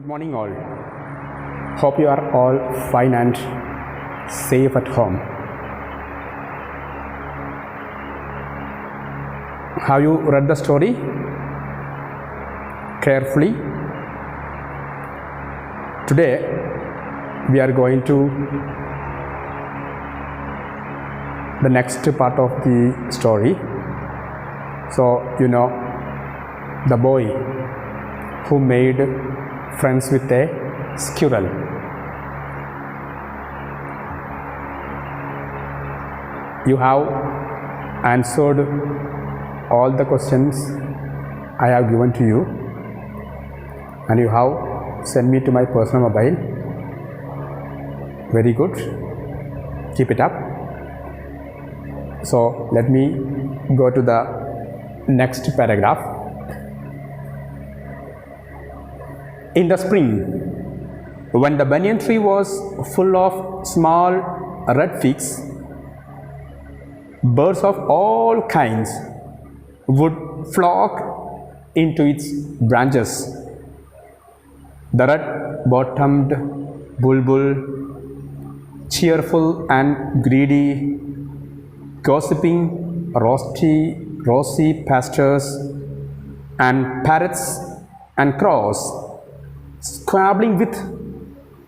morning all. Hope you are all fine and safe at home. Have you read the story carefully? Today we are going to the next part of the story. So you know the boy who made friends with a squirrel. You have answered all the questions I have given to you, and you have sent me to my personal mobile. Very good. Keep it up. So let me go to the next paragraph. In the spring, when the banyan tree was full of small red figs, birds of all kinds would flock into its branches. The red-bottomed bulbul, cheerful and greedy, gossiping rosy pastures, and parrots and crows squabbling with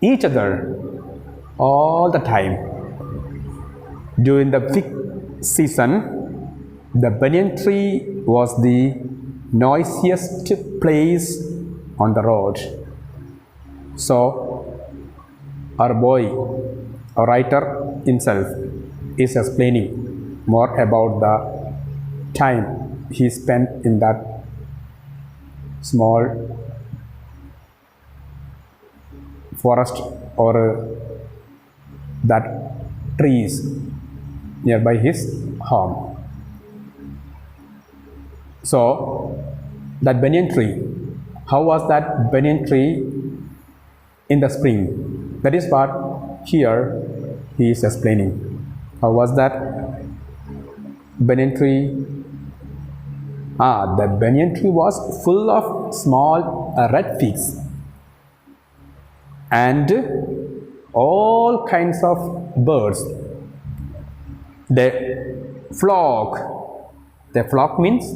each other all the time. During the fig season, the banyan tree was the noisiest place on the road. So, our boy, our writer himself, is explaining more about the time he spent in that small forest or that trees nearby his home. So that banyan tree, how was that banyan tree in the spring? That is what here he is explaining. How was that banyan tree? The banyan tree was full of small red figs and all kinds of birds. They flock. The flock means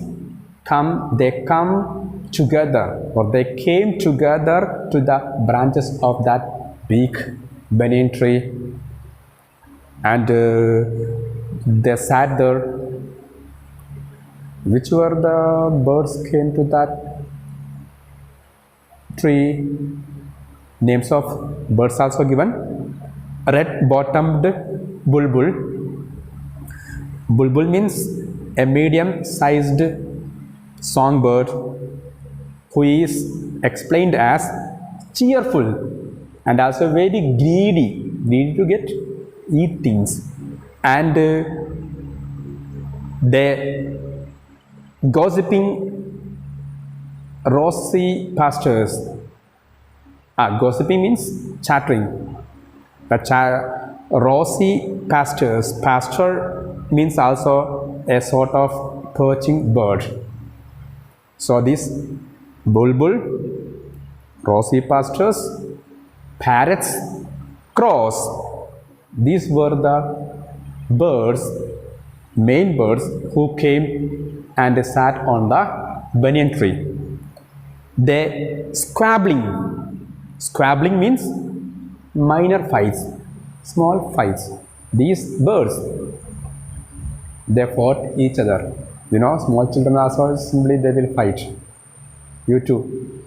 they come together, or they came together to the branches of that big banyan tree, and they sat there. Which were the birds came to that tree? Names of birds also given. Red-bottomed bulbul. Bulbul means a medium-sized songbird who is explained as cheerful and also very greedy to eat things, and the gossiping rosy pastures. Gossiping means chattering. Rosy pastures. Pasture means also a sort of perching bird. So this bulbul, rosy pastures, parrots, crows, these were the birds, main birds who came and sat on the banyan tree. They squabbling means minor fights, small fights. These birds, they fought each other. You know, small children also simply they will fight. You too.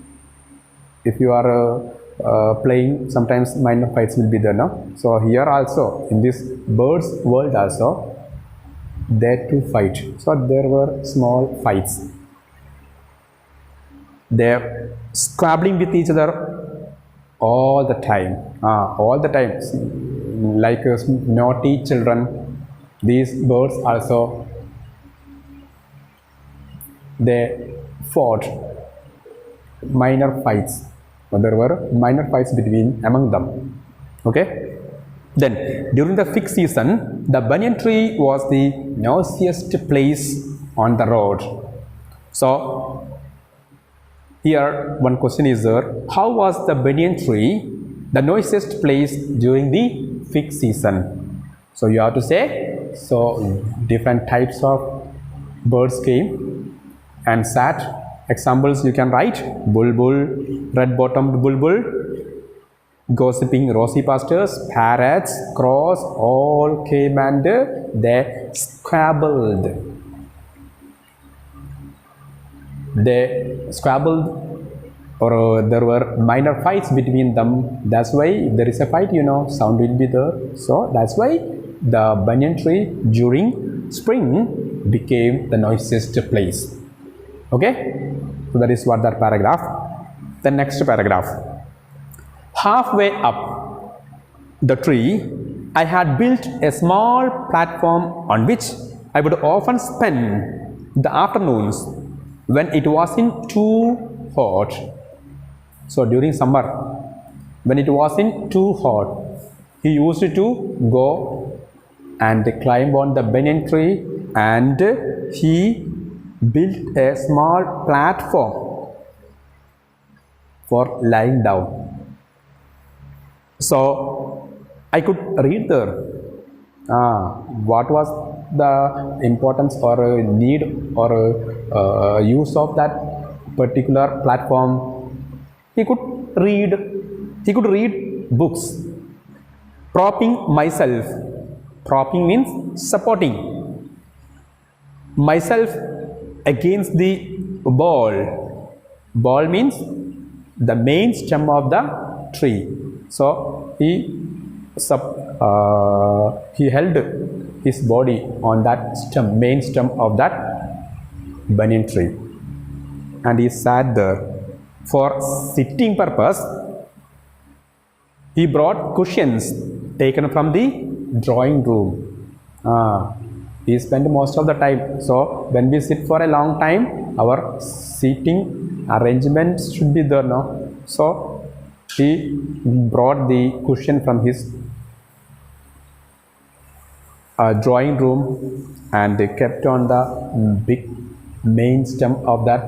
If you are playing, sometimes minor fights will be there, no? So here also, in this birds world also, they too fight. So there were small fights. They are squabbling with each other all the time. Like naughty children, these birds also, they fought minor fights. There were minor fights among them. Okay. Then during the fig season, the banyan tree was the noisiest place on the road. So Here one question is there, how was the banyan tree the noisiest place during the fig season? So you have to say, so different types of birds came and sat. Examples you can write: bulbul, red-bottomed bulbul, gossiping rosy pastures, parrots, crows, all came and they squabbled. They squabbled, or there were minor fights between them. That's why if there is a fight, sound will be there. So that's why the banyan tree during spring became the noisiest place. Okay, so that is what that paragraph. The next paragraph. Halfway up the tree, I had built a small platform on which I would often spend the afternoons when it wasn't too hot. So during summer, when it wasn't too hot, he used to go and climb on the banyan tree, and he built a small platform for lying down. So I could read there what was the importance or need or use of that particular platform. He could read books. Propping myself. Propping means supporting myself against the ball. Ball means the main stem of the tree. So he held his body on that main stem of that banyan tree, and he sat there. For sitting purpose, he brought cushions taken from the drawing room. He spent most of the time. So when we sit for a long time, our seating arrangements should be there, no? So he brought the cushion from his drawing room and kept on the big main stem of that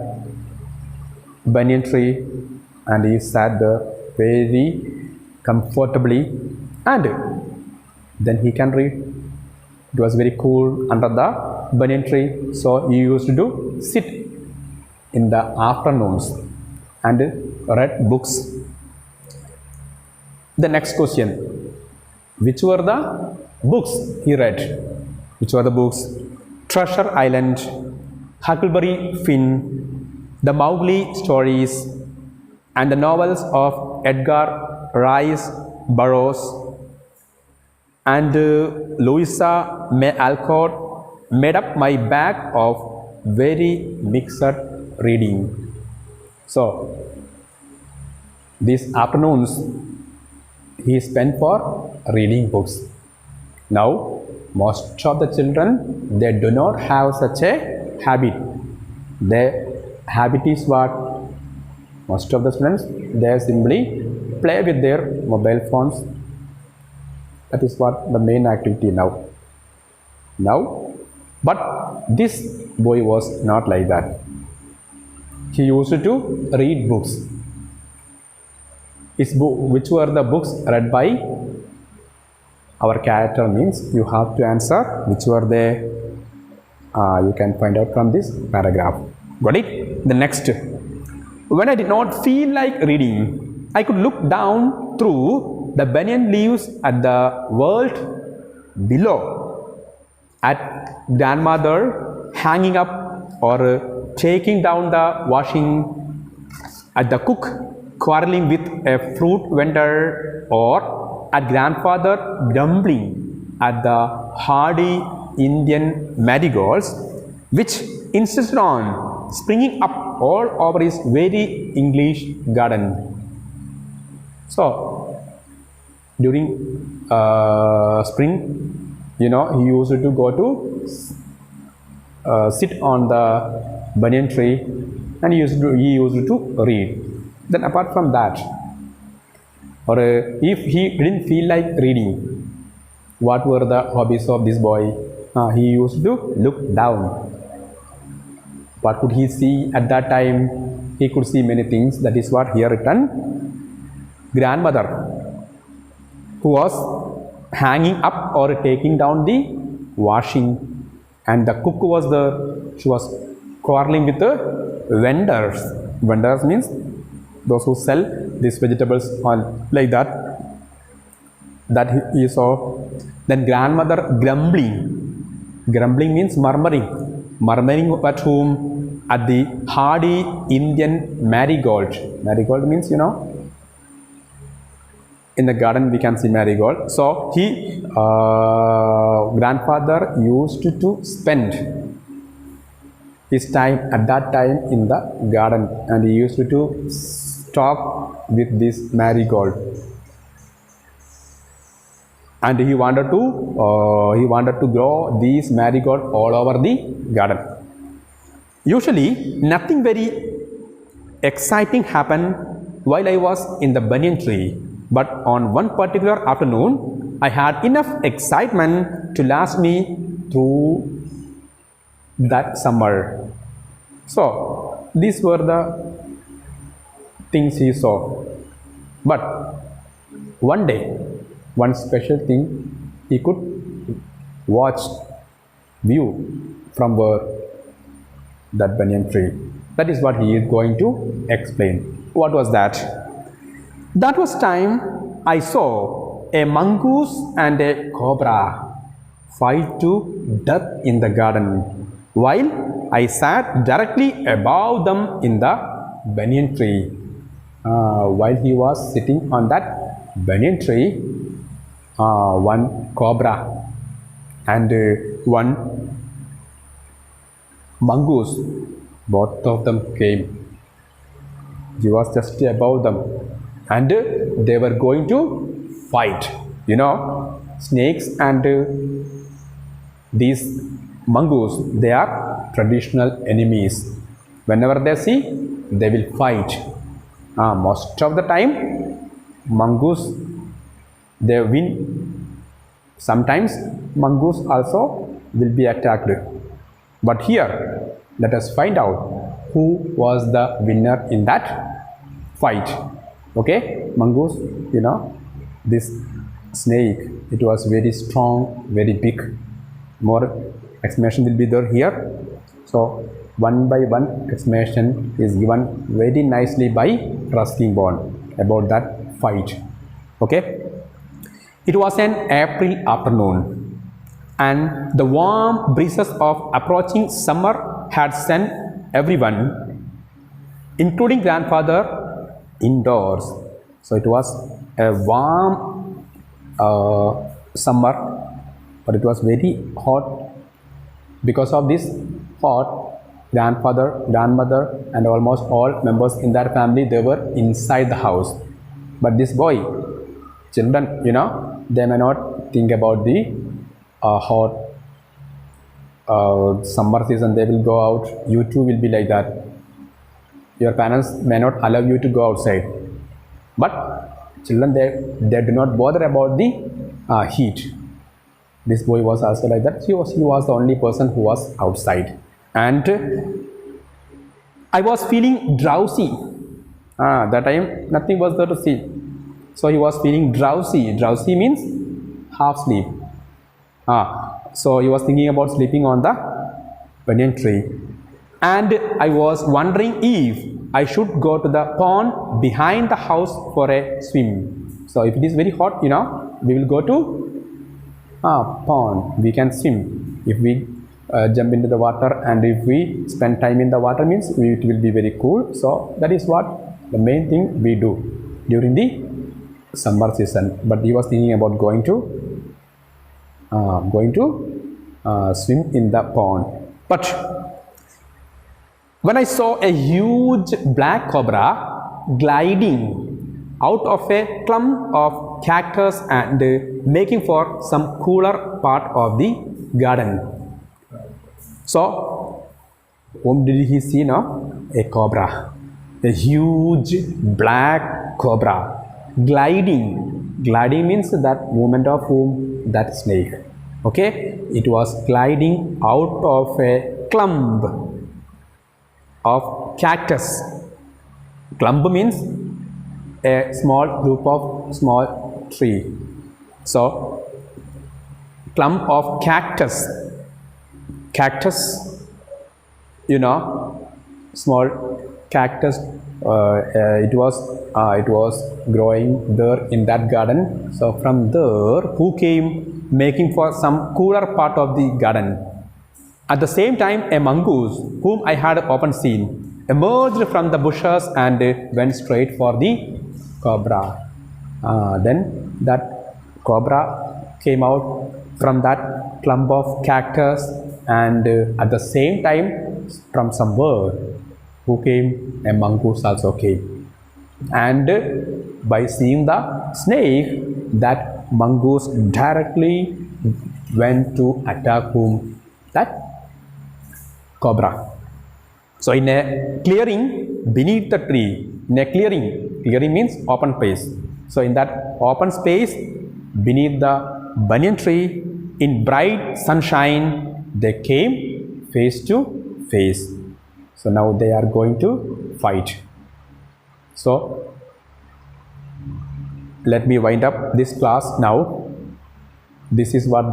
banyan tree, and he sat there very comfortably, and then he can read. It was very cool under the banyan tree, so he used to sit in the afternoons and read books. The next question, which were the books he read? Which were the books? Treasure Island, Huckleberry Finn, the Mowgli stories, and the novels of Edgar Rice Burroughs and Louisa May Alcott made up my bag of very mixed reading. So these afternoons he spent for reading books. Now most of the children, they do not have such a habit. Their habit is what? Most of the students, they simply play with their mobile phones. That is what the main activity now. But this boy was not like that. He used to read books. Which were the books read by our character? Means you have to answer which were they. You can find out from this paragraph. Got it? The next. When I did not feel like reading, I could look down through the banyan leaves at the world below, at grandmother hanging up or taking down the washing, at the cook quarreling with a fruit vendor, or at grandfather grumbling at the hardy Indian marigolds, which insisted on springing up all over his very English garden. So during spring, he used to go to sit on the banyan tree, and he used to read. Then apart from that, or if he didn't feel like reading, what were the hobbies of this boy? He used to look down. What could he see at that time? he could see many things. That is what here written. Grandmother, who was hanging up or taking down the washing, and the cook was there. She was quarreling with the vendors. Vendors means those who sell these vegetables on like that. That he saw. Then grandmother grumbling. Grumbling means murmuring. Murmuring at whom? At the hardy Indian marigold. Marigold means, you know, in the garden we can see marigold. So he, grandfather used to spend his time at that time in the garden, and he used to talk with this marigold. And he wanted to grow these marigold all over the garden. Usually nothing very exciting happened while I was in the banyan tree, but on one particular afternoon I had enough excitement to last me through that summer. So these were the things he saw. But one day, one special thing he could view from where that banyan tree. That is what he is going to explain. What was that? That was time I saw a mongoose and a cobra fight to death in the garden, while I sat directly above them in the banyan tree. While he was sitting on that banyan tree, one cobra and one mongoose, both of them came. He was just above them, and they were going to fight. You know, snakes and these mongoose, they are traditional enemies. Whenever they see, they will fight. Most of the time, mongoose, they win. Sometimes mongoose also will be attacked. But here, let us find out who was the winner in that fight. Okay, mongoose, you know, this snake, it was very strong, very big. More explanation will be there here. So one by one explanation is given very nicely by Ruskin Bond about that fight. Okay. It was an April afternoon, and the warm breezes of approaching summer had sent everyone, including grandfather, indoors. So it was a warm summer, but it was very hot. Because of this hot, grandfather, grandmother, and almost all members in that family, they were inside the house. But this boy, children, you know, they may not think about the hot summer season. They will go out. You too will be like that. Your parents may not allow you to go outside. But children, they do not bother about the heat. This boy was also like that. He was the only person who was outside. And I was feeling drowsy. That time nothing was there to see. So he was feeling drowsy. Drowsy means half sleep. So he was thinking about sleeping on the banyan tree. And I was wondering if I should go to the pond behind the house for a swim. So if it is very hot, you know, we will go to pond. We can swim. If we jump into the water, and if we spend time in the water, means it will be very cool. So that is what the main thing we do during the summer season. But he was thinking about going to swim in the pond. But when I saw a huge black cobra gliding out of a clump of cactus and making for some cooler part of the garden. So whom did he see now? A cobra, a huge black cobra. Gliding means that movement of whom? That snake. Okay, it was gliding out of a clump of cactus Clump means a small group of small tree. So clump of cactus. Cactus, you know, small cactus. It was growing there in that garden. So from there, who came making for some cooler part of the garden? At the same time, a mongoose, whom I had often seen, emerged from the bushes and went straight for the cobra. Then that cobra came out from that clump of cactus, and at the same time, from somewhere, who came? A mongoose also came. And by seeing the snake, that mongoose directly went to attack whom? That cobra. So in a clearing beneath the tree, in a clearing means open space. So in that open space beneath the banyan tree, in bright sunshine, they came face to face. So now they are going to fight. So let me wind up this class now. This is what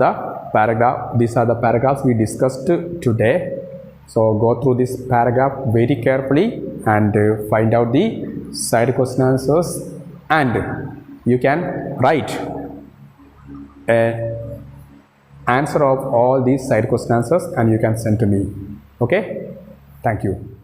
these are the paragraphs we discussed today. So go through this paragraph very carefully and find out the side question answers, and you can write an answer of all these side question answers and you can send to me. Okay? Thank you.